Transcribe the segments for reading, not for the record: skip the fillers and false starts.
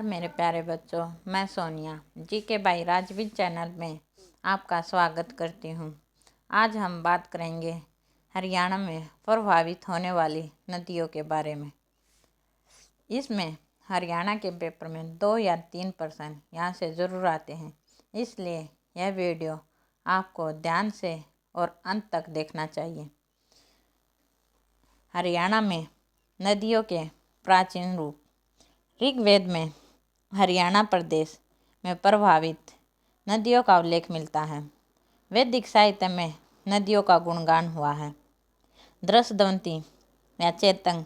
नमस्कार मेरे प्यारे बच्चों, मैं Sonia GK by Rajveer channel में आपका स्वागत करती हूँ। आज हम बात करेंगे हरियाणा में प्रभावित होने वाली नदियों के बारे में। इसमें हरियाणा के पेपर में 2 या 3 प्रश्न यहाँ से ज़रूर आते हैं, इसलिए यह वीडियो आपको ध्यान से और अंत तक देखना चाहिए। हरियाणा में नदियों के प्राचीन रूप। ऋग्वेद में हरियाणा प्रदेश में प्रभावित नदियों का उल्लेख मिलता है। वैदिक साहित्य में नदियों का गुणगान हुआ है। दृष्टवंती या चेतंग।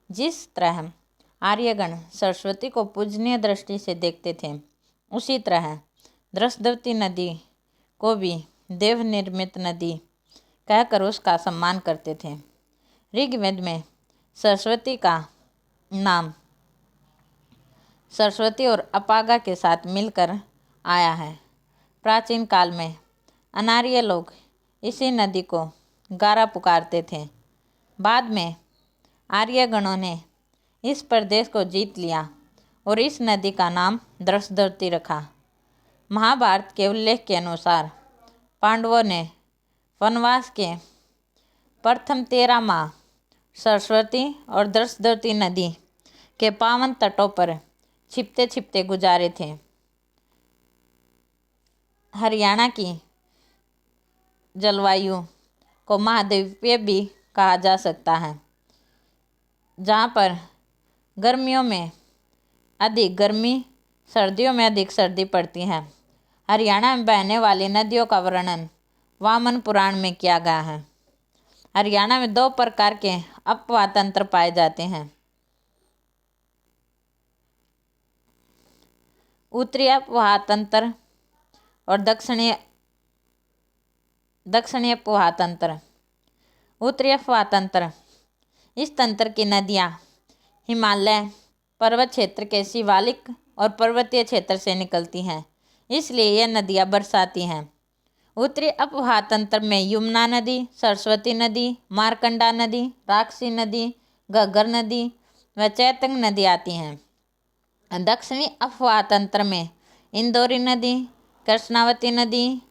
जिस तरह आर्यगण सरस्वती को पूजनीय दृष्टि से देखते थे, उसी तरह दृष्टवती नदी को भी देव निर्मित नदी कहकर उसका सम्मान करते थे। ऋग्वेद में सरस्वती का नाम सरस्वती और अपागा के साथ मिलकर आया है। प्राचीन काल में अनार्य लोग इसी नदी को गारा पुकारते थे। बाद में आर्यगणों ने इस प्रदेश को जीत लिया और इस नदी का नाम दृष्टवती रखा। महाभारत के उल्लेख के अनुसार पांडवों ने वनवास के प्रथम 13 माह सरस्वती और दृष्टवती नदी के पावन तटों पर छिपते छिपते गुजारे थे। हरियाणा की जलवायु को महाद्वीपीय भी कहा जा सकता है, जहाँ पर गर्मियों में अधिक गर्मी, सर्दियों में अधिक सर्दी पड़ती है। हरियाणा में बहने वाली नदियों का वर्णन वामन पुराण में किया गया है। हरियाणा में 2 प्रकार के अपवाह तंत्र पाए जाते हैं। उत्तरी अपवाह तंत्र और दक्षिणी अपवाह तंत्र। उत्तरी अपवाह तंत्र। इस तंत्र की नदियाँ हिमालय पर्वत क्षेत्र के शिवालिक और पर्वतीय क्षेत्र से निकलती हैं, इसलिए यह नदियाँ बरसाती हैं। उत्तरी अपवाह तंत्र में यमुना नदी, सरस्वती नदी, मारकंडा नदी, राक्षसी नदी, घग्गर नदी व चैतंग नदी आती हैं। दक्षिणी अपवाह तंत्र में इंदौरी नदी, कृष्णावती नदी,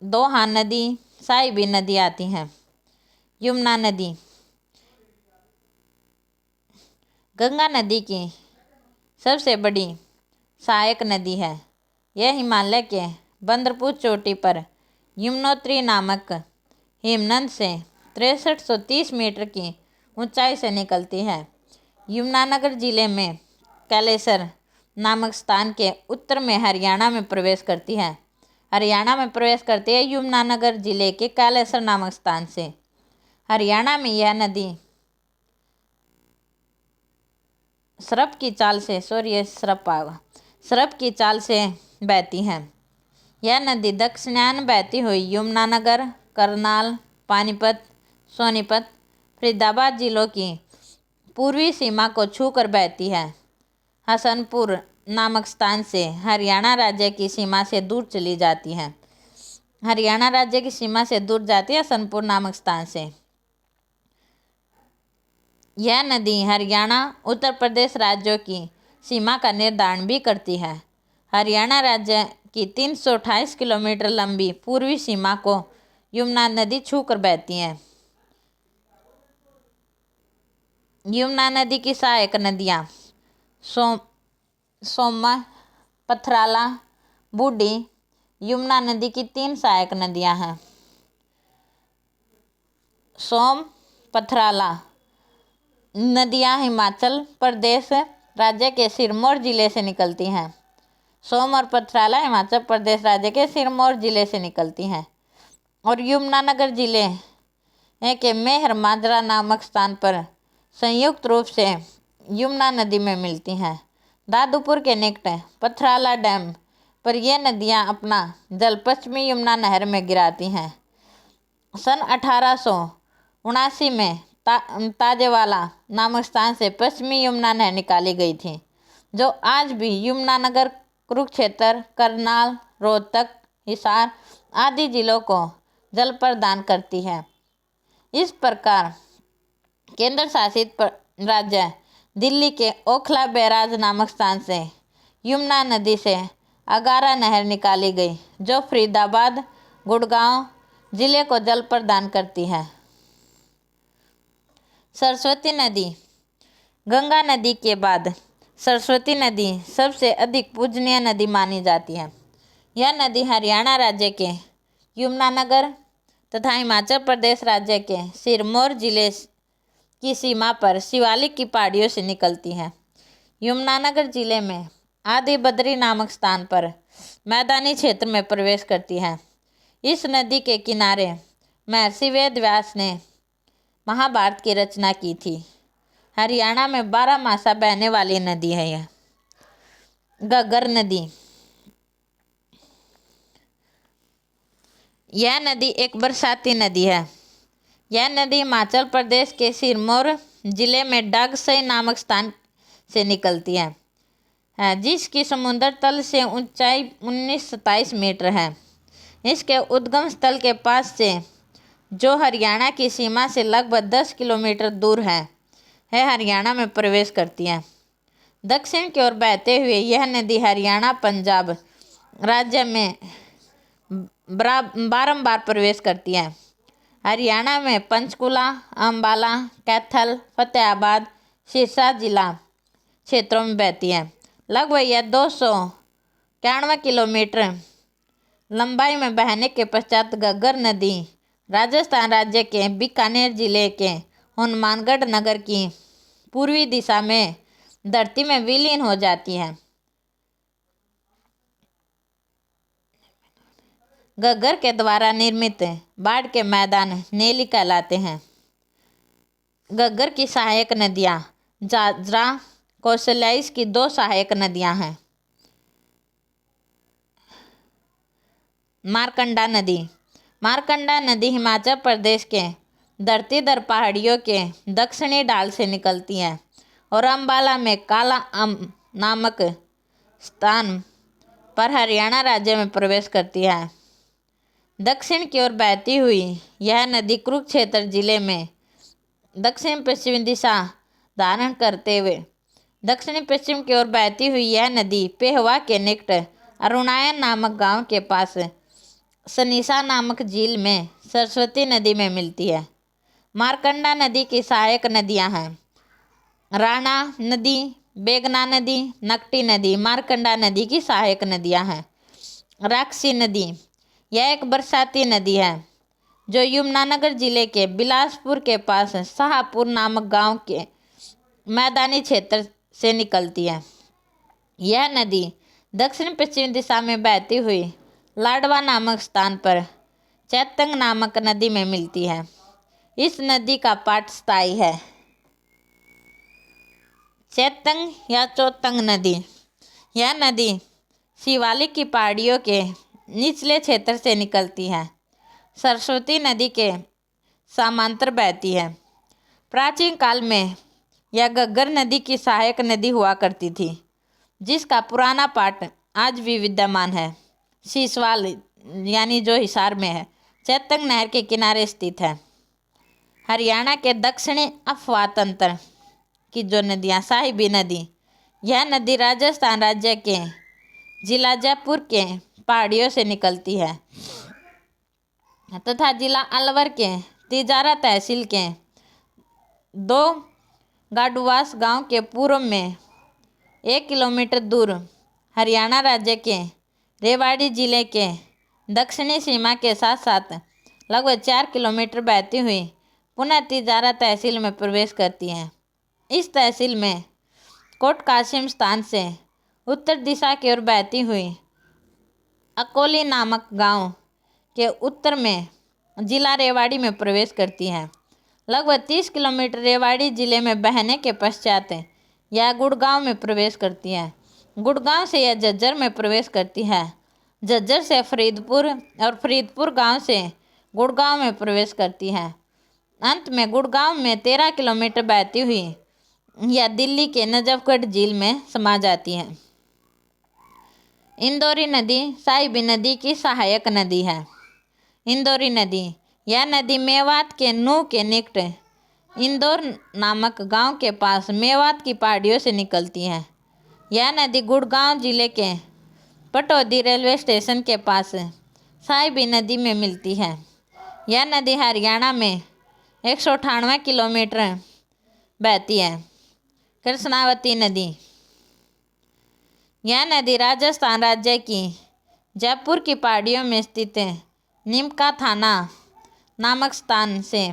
दोहा नदी, साहिबी नदी आती हैं। यमुना नदी गंगा नदी की सबसे बड़ी सहायक नदी है। यह हिमालय के बंदरपुर चोटी पर यमुनोत्री नामक हिमनद से 6330 मीटर की ऊंचाई से निकलती है। यमुनानगर जिले में कैलेसर नामक स्थान के उत्तर में हरियाणा में प्रवेश करती है। यमुनानगर जिले के कैलेसर नामक स्थान से। हरियाणा में यह नदी सरप की चाल से बहती है। यह नदी दक्षिणायन बहती हुई यमुनानगर, करनाल, पानीपत, सोनीपत, फरीदाबाद जिलों की पूर्वी सीमा को छूकर बहती है। हसनपुर नामक स्थान से हरियाणा राज्य की सीमा से दूर चली जाती है। हसनपुर नामक स्थान से। यह नदी हरियाणा, उत्तर प्रदेश राज्यों की सीमा का निर्धारण भी करती है। हरियाणा राज्य की 328 किलोमीटर लंबी पूर्वी सीमा को यमुना नदी छूकर बहती है। यमुना नदी की सहायक नदियाँ सोम, पथराला, बूढ़ी। यमुना नदी की 3 सहायक नदियाँ हैं। सोम, पथराला नदियाँ हिमाचल प्रदेश राज्य के सिरमौर जिले से निकलती हैं। सोम और पथराला हिमाचल प्रदेश राज्य के सिरमौर जिले से निकलती हैं और यमुनानगर जिले के मेहर माजरा नामक स्थान पर संयुक्त रूप से यमुना नदी में मिलती हैं। दादूपुर के निकट पथराला डैम पर ये नदियाँ अपना जल पश्चिमी यमुना नहर में गिराती हैं। सन 1879 में ताजेवाला नामक स्थान से पश्चिमी यमुना नहर निकाली गई थी, जो आज भी यमुनानगर, कुरुक्षेत्र, करनाल, रोहतक, हिसार आदि जिलों को जल प्रदान करती है। इस प्रकार केंद्र शासित राज्य दिल्ली के ओखला बैराज नामक स्थान से यमुना नदी से अगारा नहर निकाली गई, जो फरीदाबाद गुड़गांव जिले को जल प्रदान करती है। सरस्वती नदी। गंगा नदी के बाद सरस्वती नदी सबसे अधिक पूजनीय नदी मानी जाती है। यह नदी हरियाणा राज्य के यमुनानगर तथा हिमाचल प्रदेश राज्य के सिरमौर जिले की सीमा पर शिवालिक की पहाड़ियों से निकलती है। यमुनानगर जिले में आदि बद्री नामक स्थान पर मैदानी क्षेत्र में प्रवेश करती है। इस नदी के किनारे महर्षि वेद व्यास ने महाभारत की रचना की थी। हरियाणा में 12 मासा बहने वाली नदी है यह। घग्गर नदी। यह नदी एक बरसाती नदी है। यह नदी हिमाचल प्रदेश के सिरमौर जिले में डागसई नामक स्थान से निकलती है, जिसकी समुद्र तल से ऊंचाई 1927 मीटर है। इसके उद्गम स्थल के पास से, जो हरियाणा की सीमा से लगभग 10 किलोमीटर दूर है हरियाणा में प्रवेश करती है। दक्षिण की ओर बहते हुए यह नदी हरियाणा पंजाब राज्य में बारंबार प्रवेश करती है। हरियाणा में पंचकुला, अंबाला, कैथल, फतेहाबाद, सिरसा जिला क्षेत्रों में बहती है। लगभग यह 291 किलोमीटर लंबाई में बहने के पश्चात घग्गर नदी राजस्थान राज्य के बीकानेर जिले के हनुमानगढ़ नगर की पूर्वी दिशा में धरती में विलीन हो जाती है। घग्गर के द्वारा निर्मित बाढ़ के मैदान नेली कहलाते हैं। घग्गर की सहायक नदियाँ जाजरा, कौशल्याइस की 2 सहायक नदियाँ हैं। मारकंडा नदी। मारकंडा नदी हिमाचल प्रदेश के धरतीधर पहाड़ियों के दक्षिणी ढाल से निकलती है और अंबाला में काला नामक स्थान पर हरियाणा राज्य में प्रवेश करती है। दक्षिण की ओर बहती हुई यह नदी कुरुक्षेत्र जिले में दक्षिण पश्चिमी दिशा धारण करते हुए दक्षिण पश्चिम की ओर बहती हुई यह नदी पेहवा के निकट अरुणायन नामक गांव के पास सनीसा नामक झील में सरस्वती नदी में मिलती है। मारकंडा नदी की सहायक नदियां हैं राणा नदी, बेगना नदी, नकटी नदी। मारकंडा नदी की सहायक नदियां हैं। राक्षसी नदी। यह एक बरसाती नदी है जो यमुनानगर जिले के बिलासपुर के पास शाहपुर नामक गांव के मैदानी क्षेत्र से निकलती है। यह नदी दक्षिण पश्चिम दिशा में बहती हुई लाडवा नामक स्थान पर चैतंग नामक नदी में मिलती है। इस नदी का पाठ स्थायी है। चैतंग या चौतंग नदी। यह नदी शिवालिक की पहाड़ियों के निचले क्षेत्र से निकलती है। सरस्वती नदी के समांतर बहती है। प्राचीन काल में यह घग्गर नदी की सहायक नदी हुआ करती थी, जिसका पुराना पाठ आज भी विद्यमान है। सीसवाल यानी जो हिसार में है, चैतंग नहर के किनारे स्थित है। हरियाणा के दक्षिणी अफवाह तंत्र की जो नदियाँ, साहिबी नदी। यह नदी राजस्थान राज्य के जिला जयपुर के पहाड़ियों से निकलती है तथा जिला अलवर के तिजारा तहसील के 2 गाडुवास गांव के पूर्व में 1 किलोमीटर दूर हरियाणा राज्य के रेवाड़ी जिले के दक्षिणी सीमा के साथ साथ लगभग 4 किलोमीटर बहती हुई पुनः तिजारा तहसील में प्रवेश करती हैं। इस तहसील में कोट कासिम स्थान से उत्तर दिशा की ओर बहती हुई अकोली नामक गांव के उत्तर में जिला रेवाड़ी में प्रवेश करती है। लगभग 30 किलोमीटर रेवाड़ी जिले में बहने के पश्चात यह गुड़गांव में प्रवेश करती है। गुड़गांव से यह झज्जर में प्रवेश करती है। झज्जर से फरीदपुर और फरीदपुर गांव से गुड़गांव में प्रवेश करती है। अंत में गुड़गांव में 13 किलोमीटर बहती हुई यह दिल्ली के नजफगढ़ झील में समा जाती है। इंदौरी नदी साहिबी नदी की सहायक नदी है। इंदौरी नदी। यह नदी मेवात के नूह के निकट इंदौर नामक गांव के पास मेवात की पहाड़ियों से निकलती है। यह नदी गुड़गांव जिले के पटौदी रेलवे स्टेशन के पास साहिबी नदी में मिलती है। यह नदी हरियाणा में 198 किलोमीटर बहती है। कृष्णावती नदी, यह नदी राजस्थान राज्य की जयपुर की पहाड़ियों में स्थित निमका थाना नामक स्थान से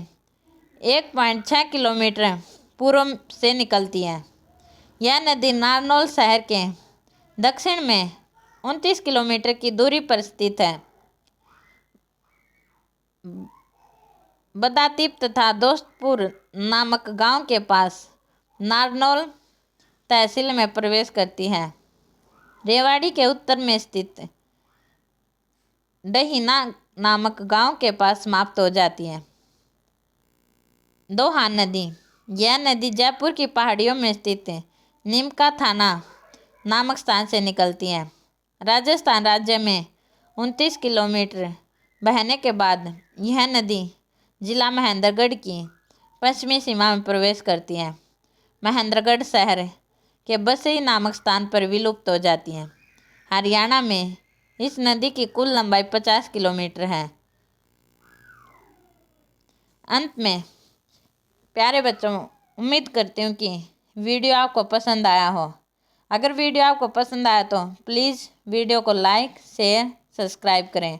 1.6 किलोमीटर पूर्व से निकलती है। यह नदी नारनौल शहर के दक्षिण में 29 किलोमीटर की दूरी पर स्थित है। बदातीप तथा दोस्तपुर नामक गांव के पास नारनौल तहसील में प्रवेश करती है। रेवाड़ी के उत्तर में स्थित डहीना नामक गांव के पास समाप्त हो जाती है। दोहान नदी, यह नदी जयपुर की पहाड़ियों में स्थित निमका थाना नामक स्थान से निकलती है। राजस्थान राज्य में 29 किलोमीटर बहने के बाद यह नदी जिला महेंद्रगढ़ की पश्चिमी सीमा में प्रवेश करती है। महेंद्रगढ़ शहर के बसई नामक स्थान पर विलुप्त हो जाती है। हरियाणा में इस नदी की कुल लंबाई 50 किलोमीटर है। अंत में प्यारे बच्चों, उम्मीद करती हूँ कि वीडियो आपको पसंद आया हो। अगर वीडियो आपको पसंद आया तो प्लीज़ वीडियो को लाइक, शेयर, सब्सक्राइब करें।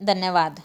धन्यवाद।